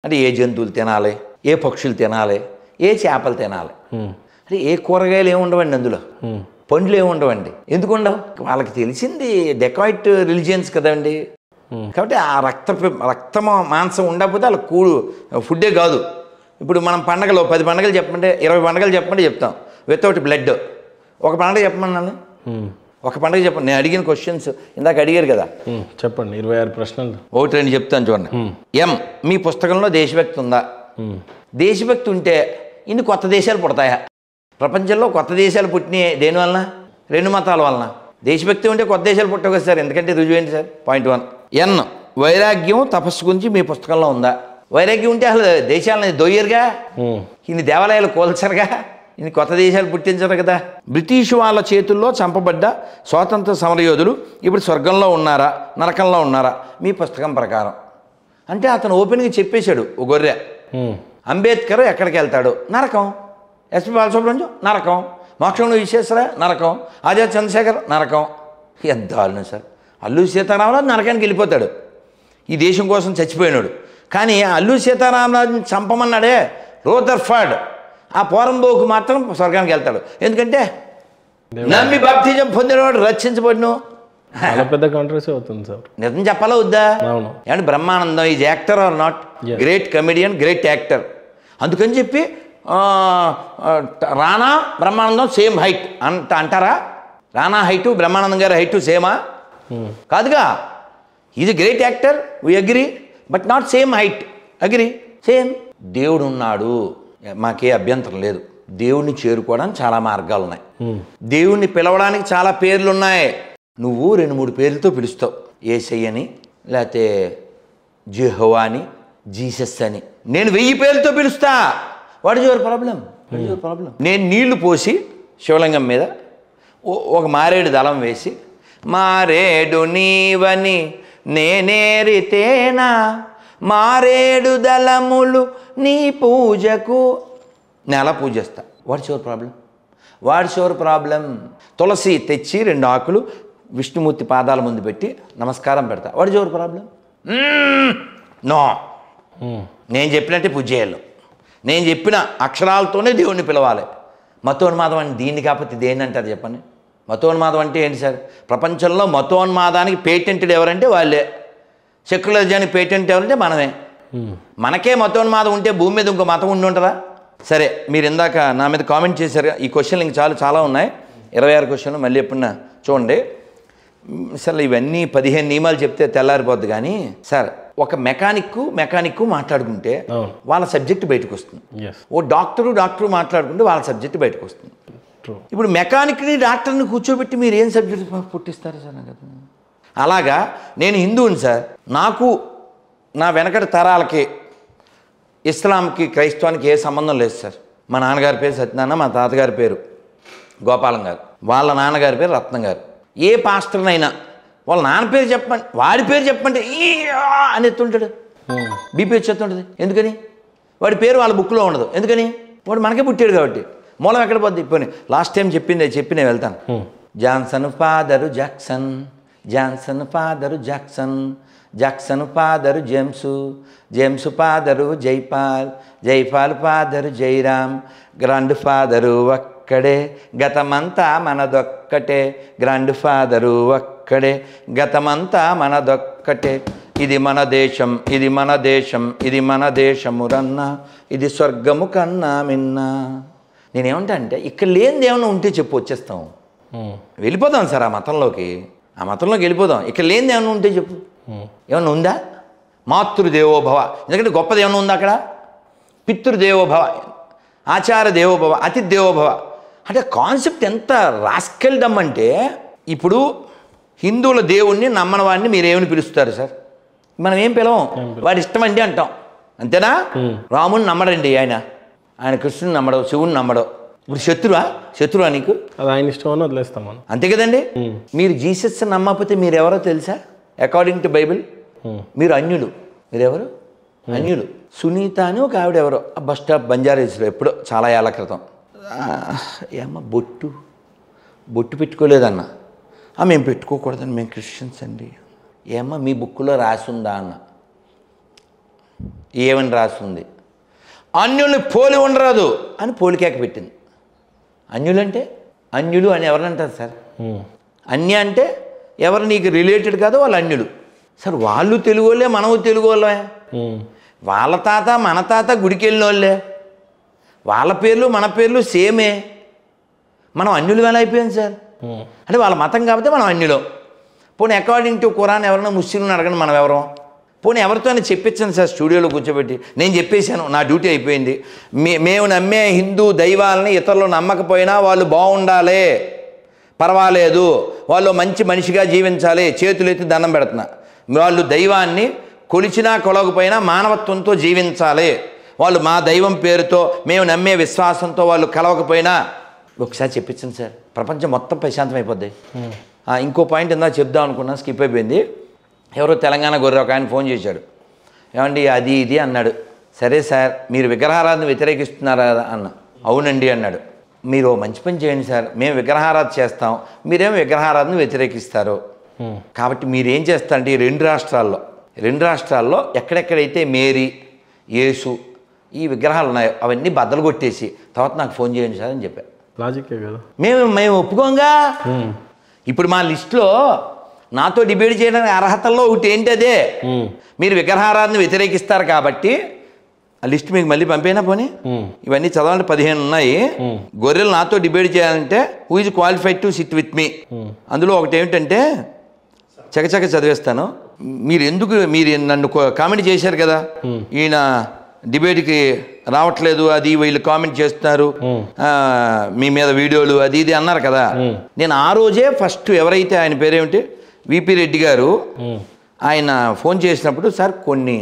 అంటే ఏ జంతువులు తినాలి, ఏ పక్షులు తినాలి, ఏ చేపలు తినాలి, అంటే ఏ కూరగాయలు ఏమి ఉండవండి, అందులో పండ్లు ఏమి ఉండవండి. ఎందుకు ఉండవు? వాళ్ళకి తెలిసింది డెకాయిట్ రిలీజియన్స్ కదండి. కాబట్టి ఆ రక్తము మాంసం ఉండకపోతే వాళ్ళ ఫుడ్డే కాదు. ఇప్పుడు మనం పండగలు 10 పండుగలు చెప్పమంటే 20 పండుగలు చెప్పమంటే చెప్తాం వితౌట్ బ్లడ్. ఒక పండుగ చెప్పమన్నాను, ఒక పండుగ చెప్పండి. నేను అడిగిన క్వశ్చన్స్ ఇందాక అడిగారు కదా, చెప్పండి. 26 ప్రశ్నలు 1-2 చెప్తాను చూడండి. మీ పుస్తకంలో దేశభక్తి ఉందా? దేశభక్తి ఉంటే ఇన్ని కొత్త దేశాలు పుడతాయా? ప్రపంచంలో కొత్త దేశాలు పుట్టినాయి దేనివలన? 2 మతాల వలన. దేశభక్తి ఉంటే కొత్త దేశాలు పుట్టవు కదా సార్, ఎందుకంటే రుజువేంటి సార్? పాయింట్ 1. వైరాగ్యం తపస్సు గురించి మీ పుస్తకంలో ఉందా? వైరాగ్యం ఉంటే అసలు దేశాలని దొయ్యరుగా, ఇన్ని దేవాలయాలు కోల్చరుగా, ఇన్ని కొత్త దేశాలు పుట్టించరు కదా. బ్రిటిష్ వాళ్ళ చేతుల్లో చంపబడ్డ స్వాతంత్ర సమరయోధులు ఇప్పుడు స్వర్గంలో ఉన్నారా, నరకంలో ఉన్నారా మీ పుస్తకం ప్రకారం? అంటే అతను ఓపెన్గా చెప్పేశాడు. ఓ గొర్రె అంబేద్కర్ ఎక్కడికి వెళ్తాడు? నరకం. ఎస్పి బాలసుబ్రహ్మణ్యం నరకం. మోక్షంలో విశ్వేశ్వర నరకం. ఆజాద్ చంద్రశేఖర్ నరకం. ఎంత దారుణం సార్. అల్లూరి సీతారామరాజు నరకానికి వెళ్ళిపోతాడు, ఈ దేశం కోసం చచ్చిపోయినాడు. కానీ అల్లూరి సీతారామరాజుని చంపమన్నాడే రూదర్ఫర్డ్, ఆ పోరంబోకు మాత్రం స్వర్గానికి వెళ్తాడు. ఎందుకంటే నమ్మి బాప్తిజం పొందినవాడు రక్షించబడిన. చాలా పెద్ద కాంట్రవర్సీ అవుతుంది సార్. నిజం చెప్పాలా వద్దా? అవును. ఏమంటే Brahmanandam is actor are not? Great comedian, great actor. అందుకని చెప్పి రానా బ్రహ్మానందం సేమ్ హైట్ అంటారా? రానా హైటు బ్రహ్మానందం గారి హైటు సేమా? కాదుగా. Is great actor, we agree, but not same height. Agree, same. దేవుడు ఉన్నాడు, మాకే అభ్యంతరం లేదు. దేవుణ్ణి చేరుకోవడానికి చాలా మార్గాలు ఉన్నాయి. దేవుణ్ణి పిలవడానికి చాలా పేర్లు ఉన్నాయి. నువ్వు 2-3 పేర్లతో పిలుస్తావు. యేసయ్యని, లేకపోతే జెహోవా అని, జీసస్ అని. నేను 1000 పేర్లతో పిలుస్తా. What is your problem? నేను నీళ్లు పోసి శివలింగం మీద ఒక మారేడు దళం వేసి, మారేడు నీవని నేనేరితేనా, మారేడు దళములు నీ పూజకు, నేను అలా పూజిస్తా. What's your problem? తులసి తెచ్చి 2 ఆకులు విష్ణుమూర్తి పాదాల ముందు పెట్టి నమస్కారం పెడతా. Watts your problem? నో, నేను చెప్పినట్టే పూజ చేయాలి. నేను చెప్పిన అక్షరాలతోనే దేవుణ్ణి పిలవాలి. మతోన్మాదం అంటే దీన్ని కాకపోతే దేన్ని అంటారు చెప్పండి? మతోన్మాదం అంటే ఏంటి సార్? ప్రపంచంలో మతోన్మాదానికి పేటెంటెడ్ ఎవరంటే వాళ్ళే. సెక్యులరిజానికి పేటెంట్ ఎవరంటే మనమే. మనకే మతోన్మాదం ఉంటే భూమి మీద ఇంకో మతం ఉండి ఉంటుందా? సరే, మీరు ఇందాక నా మీద కామెంట్ చేశారు. ఈ క్వశ్చన్లు ఇంక చాలా ఉన్నాయి, 26 క్వశ్చన్లు. మళ్ళీ ఎప్పుడన్నా చూడండి. అసలు ఇవన్నీ 15 నియమాలు చెప్తే తెల్లారిపోద్ది. కానీ సార్, ఒక మెకానిక్ మాట్లాడుకుంటే వాళ్ళ సబ్జెక్ట్ బయటకు వస్తుంది. ఓ డాక్టరు మాట్లాడుకుంటే వాళ్ళ సబ్జెక్ట్ బయటకు వస్తుంది. ఇప్పుడు మెకానిక్ని డాక్టర్ని కూర్చోబెట్టి మీరు ఏం సబ్జెక్ట్ పుట్టిస్తారు సార్? నాకు అలాగా నేను హిందువుని సార్. నాకు నా వెనకటి తరాలకి ఇస్లాంకి క్రైస్తవానికి ఏ సంబంధం లేదు సార్. మా నాన్నగారి పేరు సత్యనారాయణ, మా తాతగారి పేరు గోపాలం గారు, వాళ్ళ నాన్నగారి పేరు రత్నం గారు. ఏ పాస్టర్నైనా వాళ్ళ నాన్న పేరు చెప్పండి, వాడి పేరు చెప్పండి ఈ అని ఎత్తుంటాడు, బీపీ వచ్చేస్తుంటుంది. ఎందుకని? వాడి పేరు వాళ్ళ బుక్లో ఉండదు. ఎందుకని? వాడు మనకే పుట్టాడు కాబట్టి. మూలం ఎక్కడ పోద్ది? ఇప్పుడు లాస్ట్ టైం చెప్పి వెళ్తాను. Johnson father Jackson, Johnson father Jackson, Jackson father James father Jaipal father Jairam, grand father ఒక్కడే, గతమంతా మనదొక్కటే, గ్రాండ్ ఫాదరు ఒక్కడే, గతమంతా మనదొక్కటే, ఇది మన దేశం, ఇది మన దేశం, ఇది మన దేశమురన్నా, ఇది స్వర్గము కన్నా మిన్నా. నేనేమంటా అంటే, ఇక్కడ లేనిది ఏమన్నా ఉంటే చెప్పు, వచ్చేస్తాం, వెళ్ళిపోదాం సార్ ఆ మతంలోకి వెళ్ళిపోదాం. ఇక్కడ లేనిది ఏమన్నా ఉంటే చెప్పు. ఏమన్నా ఉందా? మాతృదేవోభవ, ఎందుకంటే గొప్పది ఏమన్నా ఉందా అక్కడ? పితృదేవోభవ, ఆచార దేవోభవ, అతిథి దేవోభవ. అంటే కాన్సెప్ట్ ఎంత రాస్కెల్డమ్ అంటే, ఇప్పుడు హిందువుల దేవుణ్ణి నమ్మని వాడిని మీరేమని పిలుస్తారు సార్? మనం ఏం పిలవం, వాడి ఇష్టం అండి అంటాం, అంతేనా? రాముని నమ్మడండి ఆయన కృష్ణుని నమ్మడం, శివుని నమ్మడం. ఇప్పుడు శత్రువా నీకు? అది ఆయన ఇష్టం అని వదిలేస్తాం మనం, అంతే కదండి. మీరు జీసస్ నమ్మకపోతే మీరెవరో తెలుసా? అకార్డింగ్ టు బైబిల్ మీరు అన్యులు. మీరెవరు? అన్యులు. సునీత అని ఒక ఆవిడ ఎవరో బస్ స్టాప్ బంజారాహిల్స్లో ఎప్పుడో చాలా ఏళ్ల క్రితం, ఏమ్మా బొట్టు పెట్టుకోలేదన్న. మేము పెట్టుకోకూడదని, మేము క్రిస్టియన్స్ అండి. ఏమ్మా మీ బుక్లో రాసి ఉందా అన్న. ఏమని రాస్తుంది? అన్యుల్ని పోలి ఉండరాదు అని పోలికేక పెట్టింది. అన్యులంటే అన్యులు అని ఎవరిని అంటారు సార్? అన్య అంటే ఎవరు నీకు రిలేటెడ్ కాదో వాళ్ళు అన్యులు. సార్ వాళ్ళు తెలుగు వాళ్ళే, మనము తెలుగు వాళ్ళే. వాళ్ళ తాత మన తాత గుడికి వెళ్ళిన వాళ్ళే, వాళ్ళ పేర్లు మన పేర్లు సేమే. మనం అన్యులు ఎలా అయిపోయాం సార్? అంటే వాళ్ళ మతం కాబట్టి మనం అన్యులం. పోనీ అకార్డింగ్ టు ఖురాన్ ఎవరైనా ముస్లింలను అడగండి, మనం ఎవరం? పోనీ ఎవరితో చెప్పించాను సార్ స్టూడియోలో కూర్చోబెట్టి, నేను చెప్పేశాను, నా డ్యూటీ అయిపోయింది. మేము నమ్మే హిందూ దైవాలని ఇతరులు నమ్మకపోయినా వాళ్ళు బాగుండాలి, పర్వాలేదు, వాళ్ళు మంచి మనిషిగా జీవించాలి, చేతులెత్తి దండం పెడుతున్నా. వాళ్ళు దైవాన్ని కొలిచినా కొలవకపోయినా మానవత్వంతో జీవించాలి, వాళ్ళు మా దైవం పేరుతో మేము నమ్మే విశ్వాసంతో వాళ్ళు కలవకపోయినా ఒకసారి చెప్పించండి సార్, ప్రపంచం మొత్తం ప్రశాంతం అయిపోద్ది. ఇంకో పాయింట్ ఇందా చెప్దాం అనుకున్నా, స్కిప్ అయిపోయింది. ఎవరో తెలంగాణ గొర్రె ఒక ఆయన ఫోన్ చేశాడు, ఏమండి అది ఇది అన్నాడు. సరే సార్ మీరు విగ్రహారాధన వ్యతిరేకిస్తున్నారా అన్న. అవునండి అన్నాడు. మీరు మంచి పని చేయండి సార్, మేము విగ్రహారాధన చేస్తాం, మీరేమో విగ్రహారాధన వ్యతిరేకిస్తారు. కాబట్టి మీరేం చేస్తారంటే ఈ రెండు రాష్ట్రాల్లో ఎక్కడెక్కడైతే మేరీ, యేసు ఈ విగ్రహాలు ఉన్నాయో అవన్నీ బద్దలు కొట్టేసి తర్వాత నాకు ఫోన్ చేయండి సార్ అని చెప్పారు. లాజికే కదా. మేము ఒప్పుకోంగా. ఇప్పుడు మా లిస్టులో నాతో డిబేట్ చేయడానికి అర్హతల్లో ఒకటి ఏంటి, అదే మీరు విగ్రహారాధన వ్యతిరేకిస్తారు కాబట్టి ఆ లిస్ట్ మీకు మళ్ళీ పంపేనా? పోనీ ఇవన్నీ చదవాలంటే 15 ఉన్నాయి. గొర్రెలు నాతో డిబేట్ చేయాలంటే who is qualified to sit with me. అందులో ఒకటి ఏమిటంటే చకచక చదివేస్తాను. మీరు నన్ను కామెంట్ చేశారు కదా, ఈయన డిబేట్కి రావట్లేదు, అది వీళ్ళు కామెంట్ చేస్తున్నారు, మీ మీద వీడియోలు అది ఇది అన్నారు కదా. నేను ఆ రోజే ఫస్ట్ ఎవరైతే ఆయన పేరేమిటి విపి రెడ్డి గారు, ఆయన ఫోన్ చేసినప్పుడు సార్ కొన్ని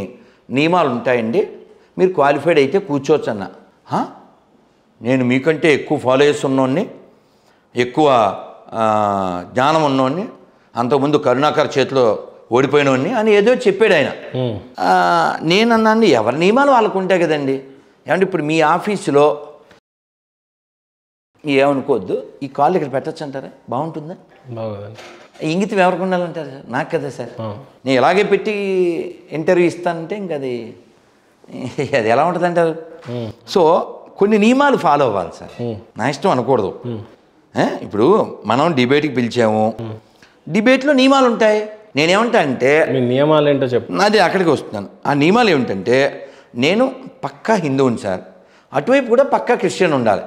నియమాలు ఉంటాయండి, మీరు క్వాలిఫైడ్ అయితే కూర్చోవచ్చు అన్న. నేను మీకంటే ఎక్కువ ఫాలోయర్స్ ఉన్నోడిని, ఎక్కువ జ్ఞానం ఉన్నోడిని, అంతకుముందు కరుణాకర్ చేతిలో ఓడిపోయినోడిని అని ఏదో చెప్పాడు ఆయన. నేనన్నాను ఎవరి నియమాలు వాళ్ళకు ఉంటాయి కదండి. ఏమంటే ఇప్పుడు మీ ఆఫీసులో ఏమనుకోవద్దు, ఈ కాల్ ఇక్కడ పెట్టచ్చు అంటారా? బాగుంటుందా? బాగుందండి. ఇంగితం ఎవరికి ఉండాలంటారు సార్? నాకు కదా సార్, నేను ఇలాగే పెట్టి ఇంటర్వ్యూ ఇస్తానంటే ఇంక అది ఎలా ఉంటుంది అంటారు? సో కొన్ని నియమాలు ఫాలో అవ్వాలి సార్, నా ఇష్టం అనకూడదు. ఇప్పుడు మనం డిబేట్కి పిలిచాము, డిబేట్లో నియమాలు ఉంటాయి. నేనేమంటా అంటే మీ నియమాలు ఏంటో చెప్పు. నాది అక్కడికి వస్తున్నాను. ఆ నియమాలు ఏమిటంటే నేను పక్కా హిందువుని సార్, అటువైపు కూడా పక్కా క్రిస్టియన్ ఉండాలి.